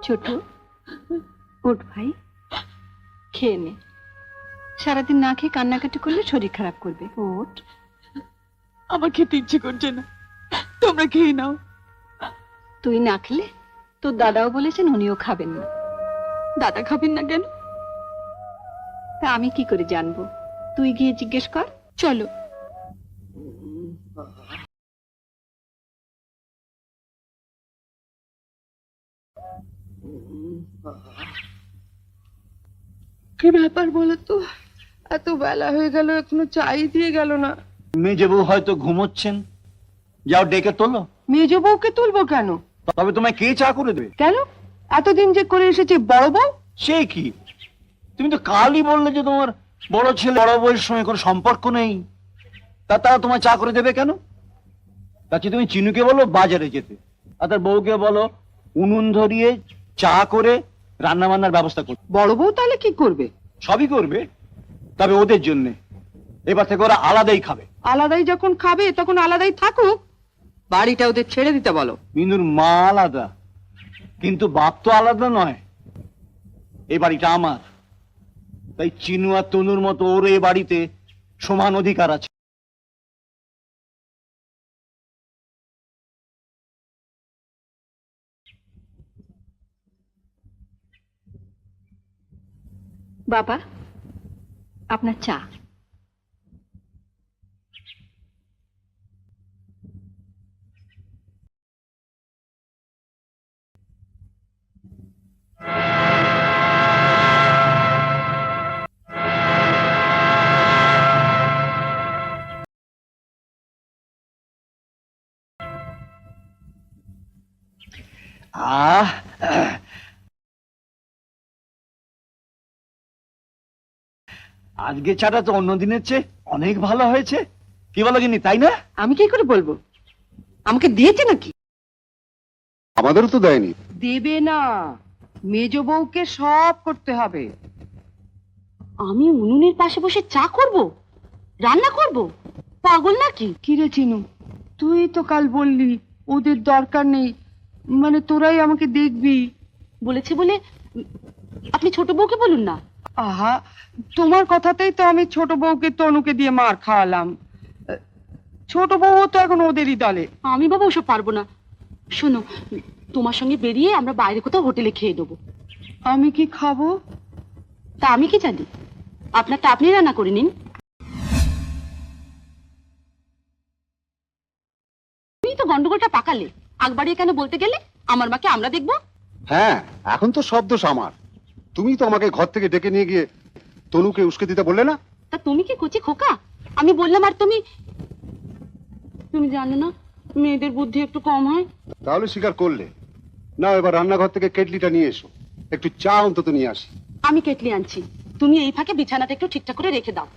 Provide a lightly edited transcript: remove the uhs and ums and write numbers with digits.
ছোট, ওঠ ভাই, খেয়ে নে। সারাদিন না খেয়ে কান্নাকাটি করলে শরীর খারাপ করবে। ওঠ। আমার খেতে ইচ্ছে করছে না, তোমরা খেয়ে নাও। তুই না খেলে তোর দাদাও বলেছেন উনিও খাবেন না। দাদা খাবেন না কেন? তা আমি কি করে জানবো? তুই গিয়ে জিজ্ঞেস কর। চলো। কি ব্যাপার বলো তো, এত বেলা হয়ে গেল এখনো চাই দিয়ে গেল না। মেজে বউ হয়তো ঘুমোচ্ছেন, যাও ডেকে তোলো। মেজ বউকে তুলবো কেন? তবে তোমায় কে চা করে দেবে? কেন? এতদিন যে করে এসেছি বড় বউ। সে কি, তুমি তো কালই বললে যে তোমার বড় ছেলে বড় বউয়ের সঙ্গে কোনো সম্পর্ক নেই, তারা তোমায় চা করে দেবে কেন? তাকে তুমি চিনুকে বলো বাজারে যেতে, আর তার বউকে বলো উনুন ধরিয়ে চা করে রান্না বান্নার ব্যবস্থা করতে। বড় বউ তাহলে কি করবে? সবই করবে, তবে ওদের জন্য এবার থেকে ওরা আলাদাই খাবে। আলাদাই যখন খাবে তখন আলাদাই থাকুক, বাড়িটা ওদের ছেড়ে দিতে বলো। মিনুর মা আলাদা, কিন্তু বাপ তো আলাদা নয়। এই বাড়িটা আমার, তাই চিনু আর তনুর মতো ওর এই বাড়িতে সমান অধিকার আছে। বাবা, আপনার চা। আহ আজকে চাটা তো অন্য দিনের চেয়ে অনেক ভালো হয়েছে, কি বলো গিন্নি, তাই না? আমি কি করে বলবো? আমাকে দিয়েছে নাকি? আমাদেরও তো দেয়নি। দেবে না, মেজ বউকে সব করতে হবে। আমি উনুনের পাশে বসে চা করব, রান্না করব? পাগল নাকি? কি রে চিনু, তুই তো কাল বললি ওদের দরকার নেই, মানে তোরাই আমাকে দেখবি। বলেছে বলে আপনি ছোট বউকে বলুন না। আহা, তোমার কথাতেই তো আমি ছোট বউকে তনুকে দিয়ে মার খাওয়ালাম। ছোট বউ তো এখন ওদেরই দলে। আমি বাবা ওসব পারবো না। শোনো, তোমার সঙ্গে বেরিয়ে আমরা বাইরে কোথাও হোটেলে খেয়ে দেবো। আমি কি খাবো? তা আমি কি জানি? আপনারটা আপনি রান্না করে নিন। তুমি তো গন্ডগোলটা পাকালে, আগ বাড়িয়ে কেন বলতে গেলে? আমার মাকে আমরা দেখবো। হ্যাঁ, এখন তো সব দোষ আমার। তুমি তো আমাকে ঘর থেকে ডেকে নিয়ে গিয়ে তনুকে উস্কে দিতে বললে না? তা তুমি কি কচি খোকা? আমি বললাম আর তুমি তুমি জানো না মেয়েদের বুদ্ধি একটু কম হয়। তাহলে স্বীকার করলে না? এবার রান্নাঘর থেকে কেটলিটা নিয়ে এসো, একটু চা অন্তত নিয়ে আসি। আমি কেটলি আনছি, তুমি এই ফাঁকে বিছানাটা একটু ঠিকঠাক করে রেখে দাও।